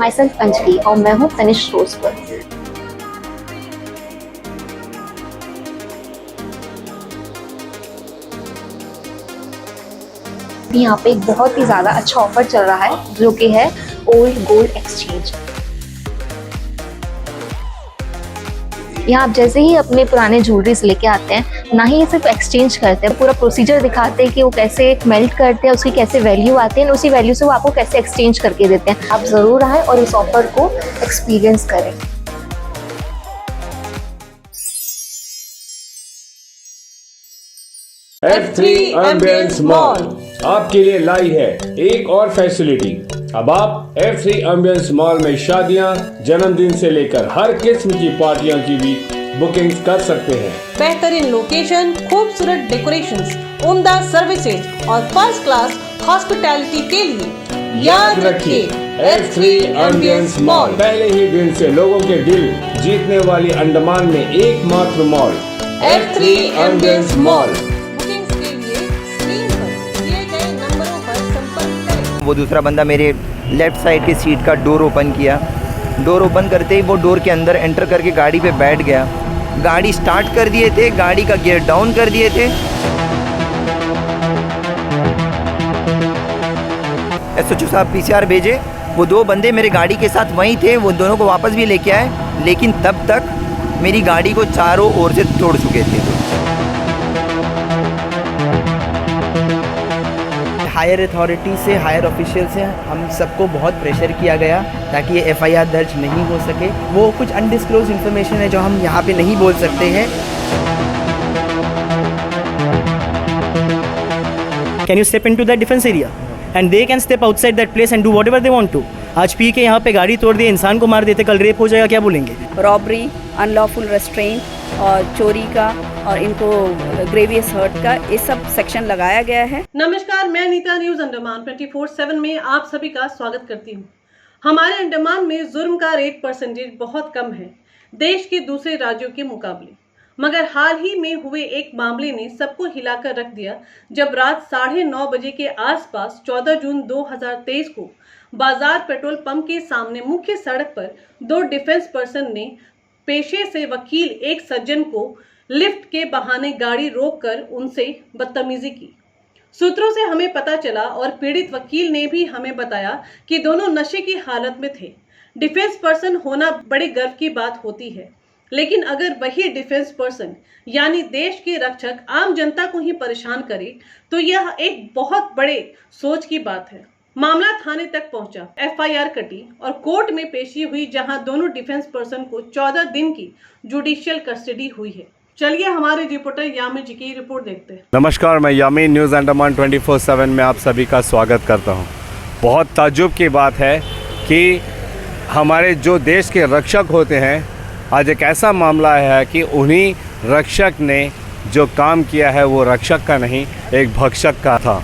My self Anjali और मैं हूँ तनिष्क रोज पर। यहाँ पे एक बहुत ही ज़्यादा अच्छा ऑफर चल रहा है जो कि है ओल्ड गोल्ड एक्सचेंज। यहाँ आप जैसे ही अपने पुराने ज्वेलरीज लेके आते हैं, ना ही सिर्फ एक्सचेंज करते हैं, पूरा प्रोसीजर दिखाते हैं कि वो कैसे मेल्ट करते हैं, उसकी कैसे वैल्यू आती है, उसी वैल्यू से वो आपको कैसे एक्सचेंज करके देते हैं। आप ज़रूर आएँ और इस ऑफर को एक्सपीरियंस करें। F3 एम्बियंस मॉल आपके लिए लाई है एक और फैसिलिटी। अब आप F3 एम्बियंस मॉल में शादियां, जन्मदिन से लेकर हर किस्म की पार्टियों की भी बुकिंग कर सकते हैं। बेहतरीन लोकेशन, खूबसूरत डेकोरेशंस, उम्दा सर्विसेज और फर्स्ट क्लास हॉस्पिटैलिटी के लिए याद रखिए F3 एम्बियंस मॉल। पहले ही दिन से लोगों के दिल जीतने वाली अंडमान में एकमात्र मॉल F3 एम्बियंस मॉल। वो दूसरा बंदा मेरे लेफ़्ट साइड की सीट का डोर ओपन किया। डोर ओपन करते ही वो डोर के अंदर एंटर करके गाड़ी पे बैठ गया। गाड़ी स्टार्ट कर दिए थे, गाड़ी का गियर डाउन कर दिए थे। एसएचओ साहब पीसीआर भेजे। वो दो बंदे मेरे गाड़ी के साथ वहीं थे, वो दोनों को वापस भी लेके आए, लेकिन तब तक मेरी गाड़ी को चारों ओर से तोड़ चुके थे। हायर अथॉरिटी से, हायर ऑफिशियल से हम सबको बहुत प्रेशर किया गया ताकि ये एफआईआर दर्ज नहीं हो सके। वो कुछ अनडिस्क्लोज इन्फॉर्मेशन है जो हम यहाँ पे नहीं बोल सकते हैं। Can you step into that defense area? And they can step outside that place and do whatever they want to. आज पी के यहाँ पे गाड़ी तोड़ दिए, इंसान को मार देते, कल रेप हो जाएगा, क्या बोलेंगे? रॉबरी, अनलॉफुल रेस्ट्रेन और चोरी का और इनको ग्रेवियस हर्ट का ये सब सेक्शन लगाया गया है। नमस्कार, मैं नीता न्यूज अंडमान 24/7 में आप सभी का स्वागत करती हूँ। हमारे अंडमान में जुर्म का रेट परसेंटेज बहुत कम है देश के दूसरे राज्यों के मुकाबले, मगर हाल ही में हुए एक मामले ने सबको हिलाकर रख दिया जब रात 9:30 बजे के आसपास 14 जून 2023 को बाजार पेट्रोल पंप के सामने मुख्य सड़क पर दो डिफेंस पर्सन ने पेशे से वकील एक सज्जन को लिफ्ट के बहाने गाड़ी रोककर उनसे बदतमीजी की। सूत्रों से हमें पता चला और पीड़ित वकील ने भी हमें बताया कि दोनों नशे की हालत में थे। डिफेंस पर्सन होना बड़े गर्व की बात होती है, लेकिन अगर वही डिफेंस पर्सन यानी देश के रक्षक आम जनता को ही परेशान करे तो यह एक बहुत बड़े सोच की बात है। मामला थाने तक पहुंचा, एफआईआर कटी और कोर्ट में पेशी हुई जहां दोनों डिफेंस पर्सन को 14 दिन की जुडिशियल कस्टडी हुई है। चलिए हमारे रिपोर्टर यामी जी की रिपोर्ट देखते हैं। नमस्कार, मैं यामी न्यूज़ अंडमान 24/7 में आप सभी का स्वागत करता हूं। बहुत ताज्जुब की बात है कि हमारे जो देश के रक्षक होते हैं, आज एक ऐसा मामला है कि उन्हीं रक्षक ने जो काम किया है वो रक्षक का नहीं, एक भक्षक का था।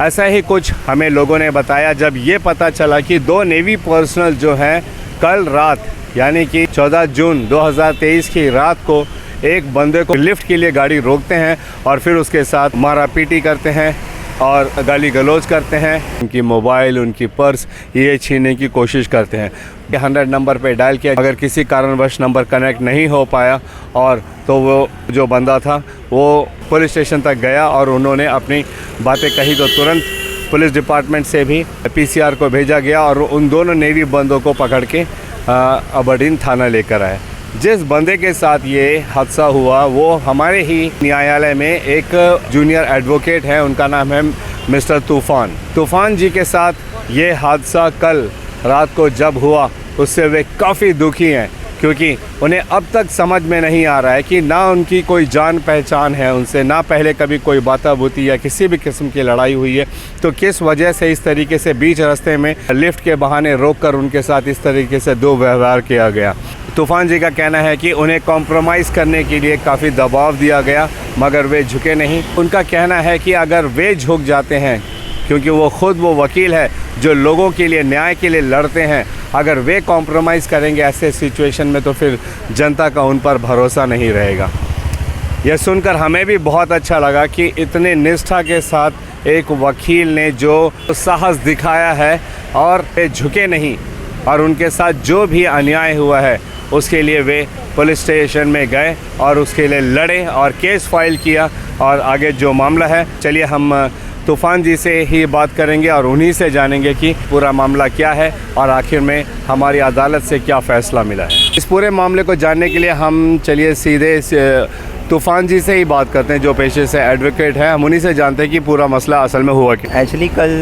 ऐसा ही कुछ हमें लोगों ने बताया जब ये पता चला कि दो नेवी पर्सनल जो हैं कल रात यानी कि 14 जून 2023 की रात को एक बंदे को लिफ्ट के लिए गाड़ी रोकते हैं और फिर उसके साथ मारापीटी करते हैं और गाली गलौज करते हैं। उनकी मोबाइल, उनकी पर्स ये छीनने की कोशिश करते हैं। 100 नंबर पे डायल किया, अगर किसी कारणवश नंबर कनेक्ट नहीं हो पाया और तो वो जो बंदा था वो पुलिस स्टेशन तक गया और उन्होंने अपनी बातें कही तो तुरंत पुलिस डिपार्टमेंट से भी पीसीआर को भेजा गया और उन दोनों नेवी बंदों को पकड़ के अबरडीन थाना लेकर आए। जिस बंदे के साथ ये हादसा हुआ वो हमारे ही न्यायालय में एक जूनियर एडवोकेट हैं, उनका नाम है मिस्टर तूफ़ान जी के साथ ये हादसा कल रात को जब हुआ उससे वे काफ़ी दुखी हैं, क्योंकि उन्हें अब तक समझ में नहीं आ रहा है कि ना उनकी कोई जान पहचान है उनसे, ना पहले कभी कोई बाताबूती या किसी भी किस्म की लड़ाई हुई है, तो किस वजह से इस तरीके से बीच रास्ते में लिफ्ट के बहाने रोककर उनके साथ इस तरीके से दुर्व्यवहार किया गया। तूफ़ान जी का कहना है कि उन्हें कॉम्प्रोमाइज़ करने के लिए काफ़ी दबाव दिया गया मगर वे झुके नहीं। उनका कहना है कि अगर वे झुक जाते हैं, क्योंकि वो वकील है जो लोगों के लिए, न्याय के लिए लड़ते हैं, अगर वे कॉम्प्रोमाइज़ करेंगे ऐसे सिचुएशन में तो फिर जनता का उन पर भरोसा नहीं रहेगा। यह सुनकर हमें भी बहुत अच्छा लगा कि इतने निष्ठा के साथ एक वकील ने जो साहस दिखाया है और वे झुके नहीं, और उनके साथ जो भी अन्याय हुआ है उसके लिए वे पुलिस स्टेशन में गए और उसके लिए लड़े और केस फाइल किया। और आगे जो मामला है, चलिए हम तूफ़ान जी से ही बात करेंगे और उन्हीं से जानेंगे कि पूरा मामला क्या है और आखिर में हमारी अदालत से क्या फ़ैसला मिला है। इस पूरे मामले को जानने के लिए हम चलिए सीधे तूफ़ान जी से ही बात करते हैं, जो पेशे से एडवोकेट हैं। हम उन्हीं से जानते हैं कि पूरा मसला असल में हुआ क्या। एक्चुअली कल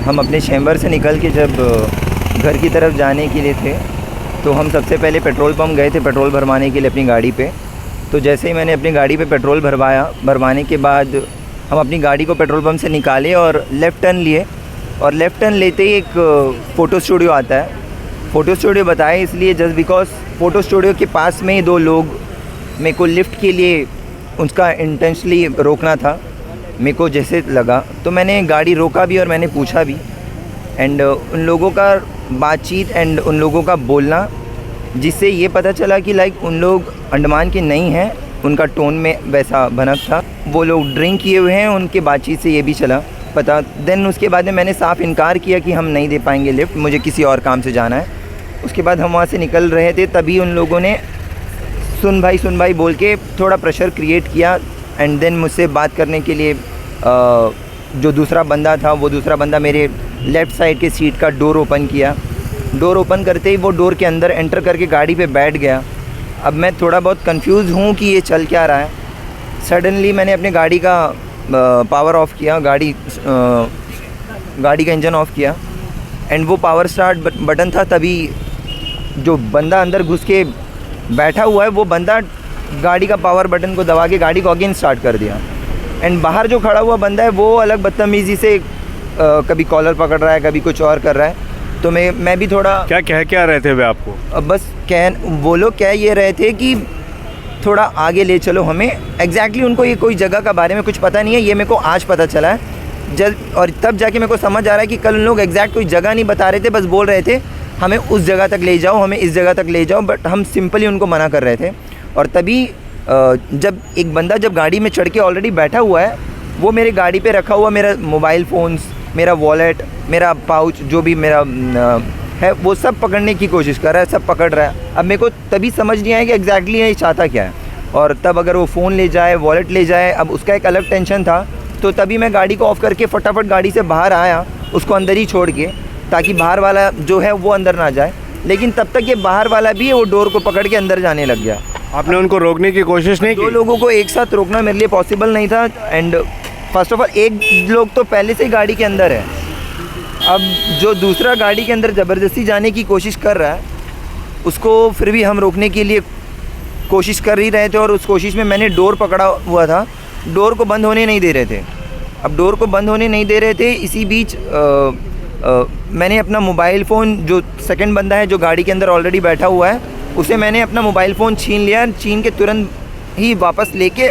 हम अपने चैम्बर से निकल के जब घर की तरफ जाने के लिए थे तो हम सबसे पहले पेट्रोल पंप गए थे पेट्रोल भरवाने के लिए अपनी गाड़ी पे। तो जैसे ही मैंने अपनी गाड़ी पे पेट्रोल भरवाने के बाद हम अपनी गाड़ी को पेट्रोल पंप से निकाले और लेफ़्ट टर्न लिए। और लेफ़्ट टर्न लेते ही एक फ़ोटो स्टूडियो आता है। फ़ोटो स्टूडियो बताया इसलिए जस्ट बिकॉज फ़ोटो स्टूडियो के पास में ही दो लोग मेरे को लिफ्ट के लिए उसका इंटेंशनली रोकना था। मेरे को जैसे लगा तो मैंने गाड़ी रोका भी और मैंने पूछा भी। एंड उन लोगों का बातचीत एंड उन लोगों का बोलना, जिससे ये पता चला कि लाइक उन लोग अंडमान के नहीं हैं, उनका टोन में वैसा भनक था। वो लोग ड्रिंक किए हुए हैं, उनके बातचीत से ये भी चला पता। देन उसके बाद में मैंने साफ इनकार किया कि हम नहीं दे पाएंगे लिफ्ट, मुझे किसी और काम से जाना है। उसके बाद हम वहाँ से निकल रहे थे, तभी उन लोगों ने सुन भाई बोल के थोड़ा प्रेशर क्रिएट किया। एंड देन मुझसे बात करने के लिए जो दूसरा बंदा था, वो दूसरा बंदा मेरे लेफ़्ट साइड के सीट का डोर ओपन किया। डोर ओपन करते ही वो डोर के अंदर एंटर करके गाड़ी पे बैठ गया। अब मैं थोड़ा बहुत कंफ्यूज हूँ कि ये चल क्या रहा है। सडनली मैंने अपने गाड़ी का पावर ऑफ़ किया, गाड़ी का इंजन ऑफ़ किया एंड वो पावर स्टार्ट बटन था। तभी जो बंदा अंदर घुस के बैठा हुआ है, वो बंदा गाड़ी का पावर बटन को दबा के गाड़ी को अगेन स्टार्ट कर दिया। एंड बाहर जो खड़ा हुआ बंदा है वो अलग बदतमीज़ी से कभी कॉलर पकड़ रहा है, कभी कुछ और कर रहा है। तो मैं भी थोड़ा क्या रहे थे वे आपको? बस वो लोग कह ये रहे थे कि थोड़ा आगे ले चलो हमें। एग्जैक्टली उनको ये कोई जगह का बारे में कुछ पता नहीं है, ये मेरे को आज पता चला है और तब जाके मेरे को समझ आ रहा है कि कल उन लोग एग्जैक्ट कोई जगह नहीं बता रहे थे, बस बोल रहे थे हमें उस जगह तक ले जाओ, हमें इस जगह तक ले जाओ, बट हम सिंपली उनको मना कर रहे थे। और तभी जब एक बंदा जब गाड़ी में चढ़ के ऑलरेडी बैठा हुआ है, वो मेरी गाड़ी पे रखा हुआ मेरा मोबाइल फ़ोन्स, मेरा वॉलेट, मेरा पाउच जो भी मेरा है, वो सब पकड़ने की कोशिश कर रहा है, सब पकड़ रहा है। अब मेरे को तभी समझ नहीं आया कि एग्जैक्टली ये चाहता क्या है। और तब अगर वो फ़ोन ले जाए, वॉलेट ले जाए, अब उसका एक अलग टेंशन था। तो तभी मैं गाड़ी को ऑफ़ करके फटाफट गाड़ी से बाहर आया, उसको अंदर ही छोड़ के, ताकि बाहर वाला जो है वो अंदर ना जाए। लेकिन तब तक ये बाहर वाला भी वो डोर को पकड़ के अंदर जाने लग गया। आपने उनको रोकने की कोशिश नहीं की? दो लोगों को एक साथ रोकना मेरे लिए पॉसिबल नहीं था। एंड फर्स्ट ऑफ ऑल एक लोग तो पहले से ही गाड़ी के अंदर है। अब जो दूसरा गाड़ी के अंदर ज़बरदस्ती जाने की कोशिश कर रहा है, उसको फिर भी हम रोकने के लिए कोशिश कर ही रहे थे। और उस कोशिश में मैंने डोर पकड़ा हुआ था, डोर को बंद होने नहीं दे रहे थे। अब डोर को बंद होने नहीं दे रहे थे, इसी बीच मैंने अपना मोबाइल फ़ोन, जो सेकंड बंदा है जो गाड़ी के अंदर ऑलरेडी बैठा हुआ है, उसे मैंने अपना मोबाइल फ़ोन छीन लिया। छीन के तुरंत ही वापस लेके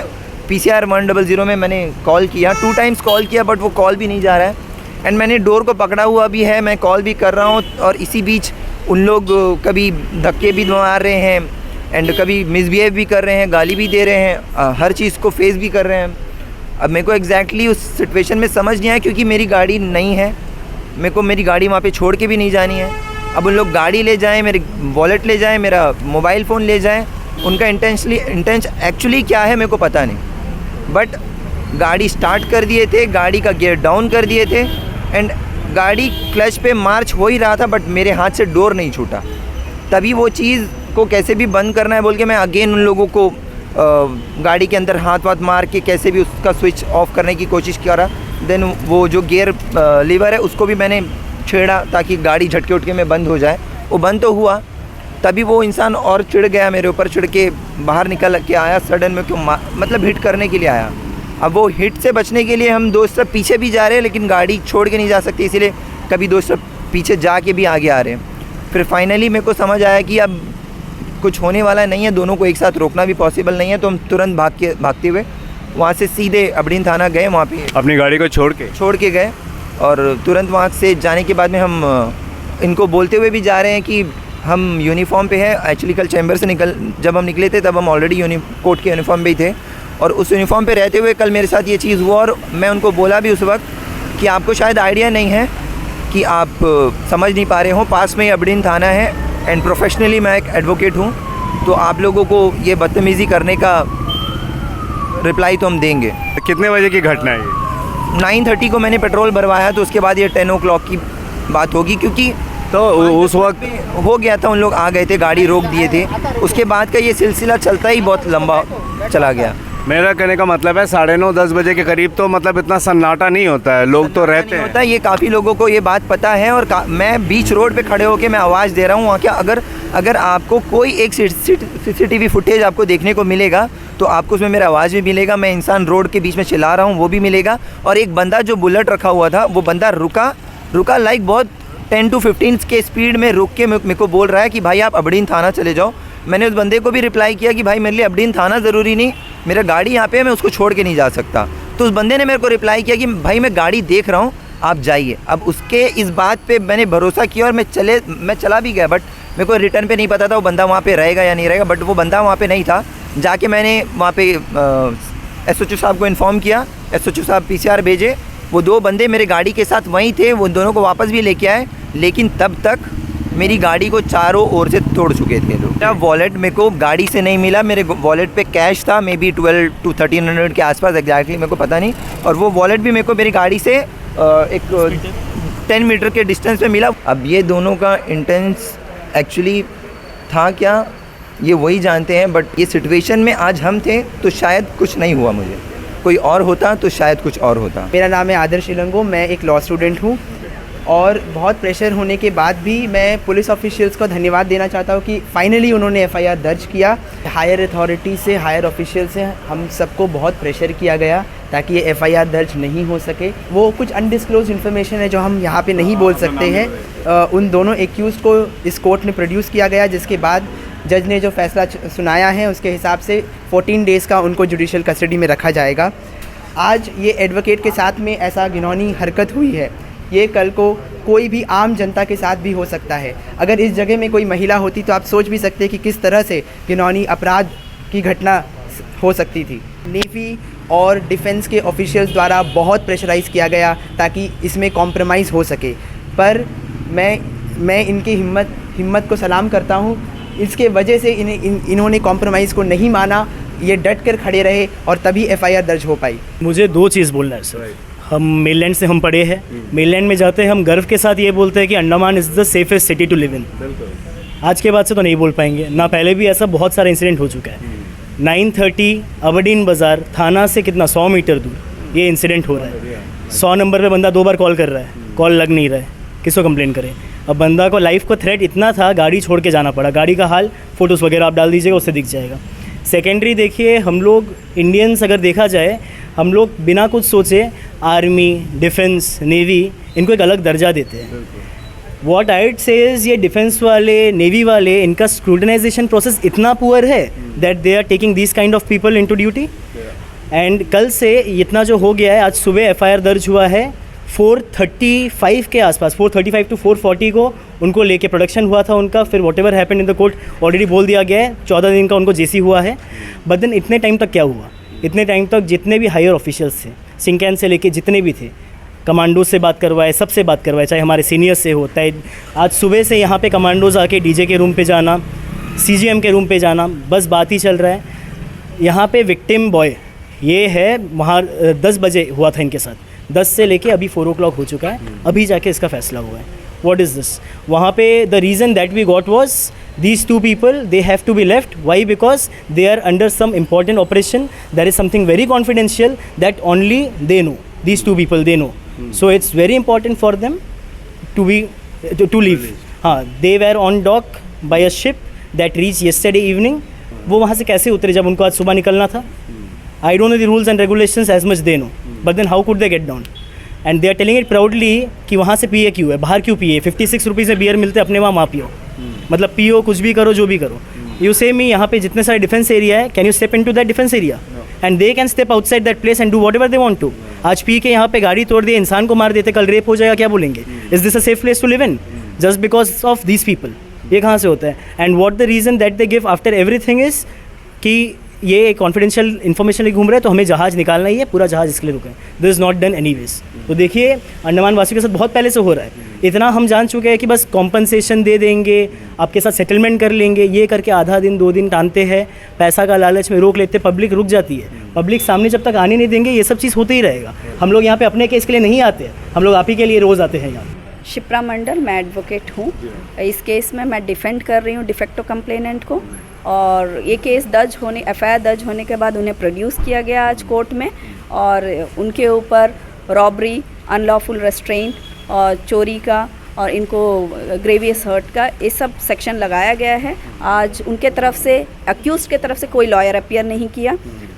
PCR 100 में मैंने कॉल किया। 2 टाइम्स कॉल किया बट वो कॉल भी नहीं जा रहा है। एंड मैंने डोर को पकड़ा हुआ भी है, मैं कॉल भी कर रहा हूँ। और इसी बीच उन लोग कभी धक्के भी मार रहे हैं एंड कभी मिसबिहेव भी कर रहे हैं, गाली भी दे रहे हैं, हर चीज़ को फेस भी कर रहे हैं। अब मेरे को एग्जैक्टली उस सिचुएशन में समझ नहीं आया, क्योंकि मेरी गाड़ी नहीं है, मेरे को मेरी गाड़ी वहाँ पे छोड़ के भी नहीं जानी है। अब उन लोग गाड़ी ले जाएं, मेरे वॉलेट ले जाएं, मेरा मोबाइल फ़ोन ले जाएं, उनका इंटेंशन एक्चुअली क्या है मेरे को पता नहीं। बट गाड़ी स्टार्ट कर दिए थे, गाड़ी का गियर डाउन कर दिए थे एंड गाड़ी क्लच पे मार्च हो ही रहा था, बट मेरे हाथ से डोर नहीं छूटा। तभी वो चीज़ को कैसे भी बंद करना है बोल के मैं अगेन उन लोगों को गाड़ी के अंदर हाथ वाथ मार के कैसे भी उसका स्विच ऑफ करने की कोशिश करा। देन वो जो गियर लीवर है उसको भी मैंने छेड़ा ताकि गाड़ी झटके उठके में बंद हो जाए। वो बंद तो हुआ, तभी वो इंसान और चिढ़ गया, मेरे ऊपर चिढ़ के बाहर निकल के आया सडन में, क्यों मतलब हिट करने के लिए आया। अब वो हिट से बचने के लिए हम दोस्त सब पीछे भी जा रहे हैं, लेकिन गाड़ी छोड़ के नहीं जा सकते, इसीलिए कभी दोस्त सब पीछे जा के भी आगे आ रहे हैं। फिर फाइनली मेरे को समझ आया कि अब कुछ होने वाला नहीं है, दोनों को एक साथ रोकना भी पॉसिबल नहीं है। तो हम तुरंत भागते हुए वहाँ से सीधे अबड़ीन थाना गए, वहाँ पे अपनी गाड़ी को छोड़ के गए। और तुरंत वहाँ से जाने के बाद में हम इनको बोलते हुए भी जा रहे हैं कि हम यूनिफॉर्म पे है। एक्चुअली कल चैम्बर से जब हम निकले थे तब हम ऑलरेडी कोर्ट के यूनिफॉर्म पे ही थे, और उस यूनिफॉर्म पे रहते हुए कल मेरे साथ ये चीज़ हुआ। और मैं उनको बोला भी उस वक्त कि आपको शायद आइडिया नहीं है कि आप समझ नहीं पा रहे हो, पास में ही अबडीन थाना है एंड प्रोफेशनली मैं एक एडवोकेट हूँ, तो आप लोगों को ये बदतमीज़ी करने का रिप्लाई तो हम देंगे। कितने बजे की घटना है ये? 9:30 को मैंने पेट्रोल भरवाया, तो उसके बाद ये 10 o'clock की बात होगी, क्योंकि तो उस वक्त हो गया था, उन लोग आ गए थे, गाड़ी रोक दिए थे, उसके बाद का ये सिलसिला चलता ही बहुत लंबा चला गया। मेरा कहने का मतलब है 9:30-10 बजे के करीब तो मतलब इतना सन्नाटा नहीं होता है, लोग तो रहते हैं। होता है, ये काफ़ी लोगों को ये बात पता है, और मैं बीच रोड पे खड़े होकर मैं आवाज़ दे रहा हूँ वहाँ क्या, अगर आपको कोई एक CCTV फुटेज आपको देखने को मिलेगा तो आपको उसमें मेरा आवाज़ भी मिलेगा, मैं इंसान रोड के बीच में चिल्ला रहा हूँ वो भी मिलेगा। और एक बंदा जो बुलेट रखा हुआ था, वो बंदा रुका लाइक बहुत 10 to 15 के स्पीड में रुक के मेरे को बोल रहा है कि भाई आप अबडीन थाना चले जाओ। मैंने उस बंदे को भी रिप्लाई किया कि भाई मेरे लिए अबडीन थाना ज़रूरी नहीं, मेरा गाड़ी यहाँ पे है, मैं उसको छोड़ के नहीं जा सकता। तो उस बंदे ने मेरे को रिप्लाई किया कि भाई मैं गाड़ी देख रहा हूँ, आप जाइए। अब उसके इस बात पे मैंने भरोसा किया और मैं चला भी गया, बट मेरे को रिटर्न पे नहीं पता था वो बंदा वहाँ पे रहेगा या नहीं रहेगा, बट वो बंदा वहाँ पे नहीं था। जाके मैंने वहाँ पे SHO साहब को इन्फॉर्म किया, SHO साहब PCR भेजे, वो 2 बंदे मेरे गाड़ी के साथ वहीं थे, वो दोनों को वापस भी लेके आए, लेकिन तब तक मेरी गाड़ी को चारों ओर से तोड़ चुके थे लोग। मेरा वॉलेट मेरे को गाड़ी से नहीं मिला, मेरे वॉलेट पे कैश था, मे बी 1200 to 1300 के आसपास, एग्जैक्टली मेरे को पता नहीं। और वो वॉलेट भी मेरे को मेरी गाड़ी से एक 10 मीटर के डिस्टेंस पे मिला। अब ये दोनों का इंटेंस एक्चुअली था क्या, ये वही जानते हैं, बट ये सिचुएशन में आज हम थे तो शायद कुछ नहीं हुआ, मुझे कोई और होता तो शायद कुछ और होता। मेरा नाम है आदर्श इलंगो, मैं एक लॉ स्टूडेंट हूँ, और बहुत प्रेशर होने के बाद भी मैं पुलिस ऑफिशियल्स को धन्यवाद देना चाहता हूँ कि फाइनली उन्होंने FIR दर्ज किया। हायर अथॉरिटी से, हायर ऑफिशियल से हम सबको बहुत प्रेशर किया गया ताकि ये FIR दर्ज नहीं हो सके। वो कुछ अनडिस्क्लोज इन्फॉर्मेशन है जो हम यहाँ पे नहीं बोल सकते हैं। उन दोनों एक्यूज़ को इस कोर्ट में प्रोड्यूस किया गया, जिसके बाद जज ने जो फैसला सुनाया है उसके हिसाब से 14 डेज़ का उनको जुडिशल कस्टडी में रखा जाएगा। आज ये एडवोकेट के साथ में ऐसा घिनौनी हरकत हुई है, ये कल को कोई भी आम जनता के साथ भी हो सकता है। अगर इस जगह में कोई महिला होती तो आप सोच भी सकते हैं कि किस तरह से घिनौनी अपराध की घटना हो सकती थी। नेवी और डिफेंस के ऑफिशियल्स द्वारा बहुत प्रेशराइज़ किया गया ताकि इसमें कॉम्प्रोमाइज़ हो सके, पर मैं इनकी हिम्मत को सलाम करता हूँ। इसके वजह से इन्होंने कॉम्प्रोमाइज़ को नहीं माना, ये डट कर खड़े रहे और तभी FIR दर्ज हो पाई। मुझे 2 चीज़ बोलना है सर। हम मेनलैंड से हम पढ़े हैं, मेनलैंड में जाते हैं हम गर्व के साथ ये बोलते हैं कि Andaman is the safest city to live in. आज के बाद से तो नहीं बोल पाएंगे ना, पहले भी ऐसा बहुत सारा इंसिडेंट हो चुका है। 9:30 अबडीन बाज़ार थाना से कितना 100 मीटर दूर ये इंसिडेंट हो रहा है। 100 नंबर पे बंदा 2 बार कॉल कर रहा है, कॉल लग नहीं रहा है, किसको कंप्लेन करें। अब बंदा को लाइफ को थ्रेट इतना था, गाड़ी छोड़ के जाना पड़ा। गाड़ी का हाल फ़ोटोज़ वगैरह आप डाल दीजिएगा, उससे दिख जाएगा। सेकेंडरी देखिए, हम लोग इंडियंस अगर देखा जाए, हम लोग बिना कुछ सोचे आर्मी, डिफेंस, नेवी इनको एक अलग दर्जा देते हैं। वॉट आइड सेज, ये डिफेंस वाले, नेवी वाले, इनका स्क्रूटनाइजेशन प्रोसेस इतना पुअर है that they are taking this kind of people into duty. And कल से इतना जो हो गया है, आज सुबह FIR दर्ज हुआ है 435 के आसपास, 435 to 440 को उनको लेके प्रोडक्शन हुआ था उनका। फिर what ever happen in the court already बोल दिया गया है, 14 दिन का उनको JC हुआ है। बट देन इतने टाइम तक क्या हुआ? इतने टाइम तक जितने भी हायर ऑफिशियल्स थे, सिंकैन से लेके जितने भी थे, कमांडो से बात करवाए, सबसे बात करवाए, चाहे हमारे सीनियर्स से होता है। आज सुबह से यहाँ पे कमांडोज आके DJ के रूम पे जाना, CGM के रूम पे जाना, बस बात ही चल रहा है। यहाँ पे विक्टिम बॉय ये है, वहाँ 10 बजे हुआ था इनके साथ, 10 से लेके अभी 4 o'clock हो चुका है, अभी जाके इसका फैसला हुआ है। What is this? वहाँ पे the reason that we got was these 2 people, they have to be left. Why? Because they are under some important operation. There is something very confidential that only they know. These 2 people, they know. So it's very important for them to be to leave. हाँ, they were on dock by a ship that reached yesterday evening. वो वहाँ से कैसे उतरे जब उनको आज सुबह निकलना था? I don't know the rules and regulations as much they know. But then how could they get down? And they are telling it proudly कि वहाँ से पिए क्यों है, बाहर क्यों पिए? 56 रुपीज़ में बियर मिलते, अपने वहाँ पियो। मतलब पियो, कुछ भी करो, जो भी करो। यू से मी, यहाँ पे जितने सारे डिफेंस एरिया है, can you step into that defence area? And they can step outside that place and do whatever they want to. आज पी के यहाँ पे गाड़ी तोड़ दिए, इंसान को मार देते, कल रेप हो जाएगा, क्या बोलेंगे? Is this a safe place to live in? Just because of these people. ये कहाँ से होता है? And what the reason that they give after everything is कि ये कॉन्फिडेंशियल इन्फॉर्मेशन घूम रहा है तो हमें जहाज़ निकालना ही है, पूरा जहाज़ इसके लिए रुका है। This is not done anyways. तो देखिए अंडमान वासियों के साथ बहुत पहले से हो रहा है। इतना हम जान चुके हैं कि बस कॉम्पनसेशन दे देंगे, आपके साथ सेटलमेंट कर लेंगे, ये करके आधा दिन 2 दिन टानते हैं, पैसा का लालच में रोक लेते, पब्लिक रुक जाती है। पब्लिक सामने जब तक आने नहीं देंगे ये सब चीज़ होते ही रहेगा। हम लोग यहाँ पे अपने केस के लिए नहीं आते हैं, हम लोग आप ही के लिए रोज़ आते हैं यहाँ। शिप्रा मंडल, मैं एडवोकेट हूँ। इस केस में मैं डिफेंड कर रही हूँ डिफेक्टो कंप्लेनेंट को, और ये केस दर्ज होने एफआईआर दर्ज होने के बाद उन्हें प्रोड्यूस किया गया आज कोर्ट में, और उनके ऊपर रॉबरी, अनलॉफुल रेस्ट्रेंट और चोरी का और इनको ग्रेवियस हर्ट का ये सब सेक्शन लगाया गया है। आज उनके तरफ से, अक्यूज़ के तरफ से कोई लॉयर अपीयर नहीं किया,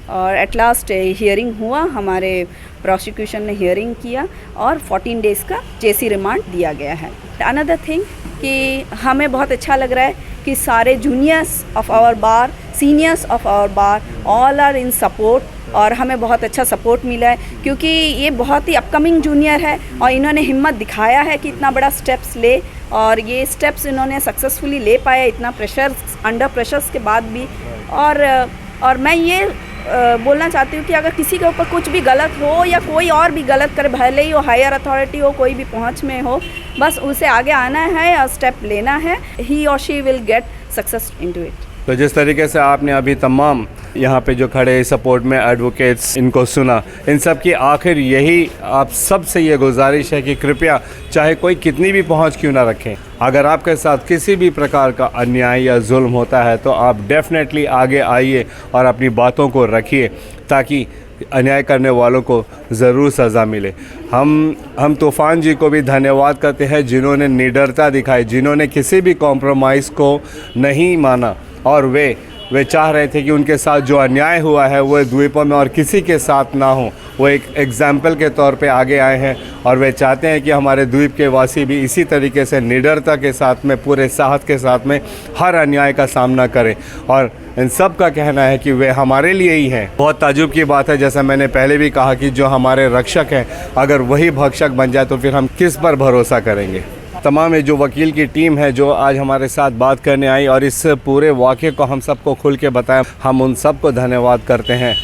और एट लास्ट हियरिंग हुआ, हमारे प्रोसिक्यूशन ने हियरिंग किया और 14 डेज़ का जेसी रिमांड दिया गया है। अनदर थिंग कि हमें बहुत अच्छा लग रहा है कि सारे juniors of our bar, seniors of our bar, all are in support, और हमें बहुत अच्छा सपोर्ट मिला है क्योंकि ये बहुत ही अपकमिंग जूनियर है और इन्होंने हिम्मत दिखाया है कि इतना बड़ा स्टेप्स ले, और ये स्टेप्स इन्होंने सक्सेसफुली ले पाया इतना प्रेशर, अंडर प्रेशर्स के बाद भी। और मैं ये बोलना चाहती हूँ कि अगर किसी के ऊपर कुछ भी गलत हो या कोई और भी गलत करे, भले ही वो हायर अथॉरिटी हो, कोई भी पहुँच में हो, बस उसे आगे आना है और स्टेप लेना है। ही और she will get success into it. तो जिस तरीके से आपने अभी तमाम यहाँ पे जो खड़े सपोर्ट में एडवोकेट्स इनको सुना, इन सब की आखिर यही आप सब से ये गुजारिश है कि कृपया चाहे कोई कितनी भी पहुँच क्यों ना रखें, अगर आपके साथ किसी भी प्रकार का अन्याय या जुल्म होता है तो आप डेफिनेटली आगे आइए और अपनी बातों को रखिए ताकि अन्याय करने वालों को ज़रूर सज़ा मिले। हम तूफ़ान जी को भी धन्यवाद करते हैं जिन्होंने निडरता दिखाई, जिन्होंने किसी भी कॉम्प्रोमाइज़ को नहीं माना, और वे चाह रहे थे कि उनके साथ जो अन्याय हुआ है वो द्वीपों में और किसी के साथ ना हो। वो एक एग्जाम्पल के तौर पे आगे आए हैं और वे चाहते हैं कि हमारे द्वीप के वासी भी इसी तरीके से निडरता के साथ में, पूरे साहस के साथ में हर अन्याय का सामना करें। और इन सब का कहना है कि वे हमारे लिए ही हैं। बहुत ताज्जुब की बात है, जैसा मैंने पहले भी कहा कि जो हमारे रक्षक हैं अगर वही भक्षक बन जाए तो फिर हम किस पर भरोसा करेंगे। तमाम जो वकील की टीम है जो आज हमारे साथ बात करने आई और इस पूरे वाक़े को हम सबको खुल के बताया, हम उन सबको धन्यवाद करते हैं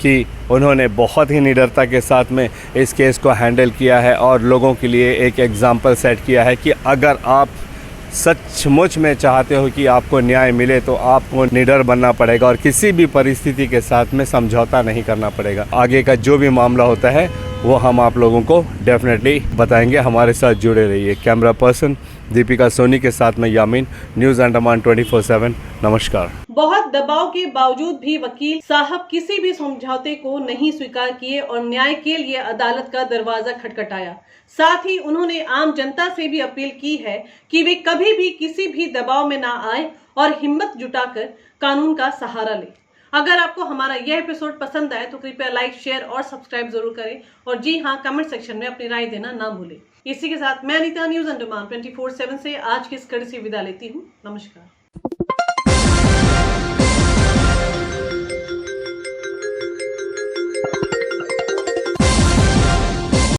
कि उन्होंने बहुत ही निडरता के साथ में इस केस को हैंडल किया है और लोगों के लिए एक एग्ज़ाम्पल सेट किया है कि अगर आप सचमुच में चाहते हो कि आपको न्याय मिले तो आपको निडर बनना पड़ेगा और किसी भी परिस्थिति के साथ में समझौता नहीं करना पड़ेगा। आगे का जो भी मामला होता है वो हम आप लोगों को डेफिनेटली बताएंगे। हमारे साथ जुड़े रहिए। कैमरा पर्सन दीपिका सोनी के साथ में यामीन, न्यूज़ अंडमान 24/7। नमस्कार। बहुत दबाव के बावजूद भी वकील साहब किसी भी समझौते को नहीं स्वीकार किए और न्याय के लिए अदालत का दरवाजा खटखटाया। साथ ही उन्होंने आम जनता से भी अपील की है कि वे कभी भी किसी भी दबाव में ना आए और हिम्मत जुटाकर कानून का सहारा लें। अगर आपको हमारा यह एपिसोड पसंद आए तो कृपया लाइक, शेयर और सब्सक्राइब जरूर करें, और जी हाँ, कमेंट सेक्शन में अपनी राय देना ना भूलें। इसी के साथ मैं अनीता न्यूज़ अंडमान 24/7 से आज की इस कड़ी से विदा लेती हूँ। नमस्कार।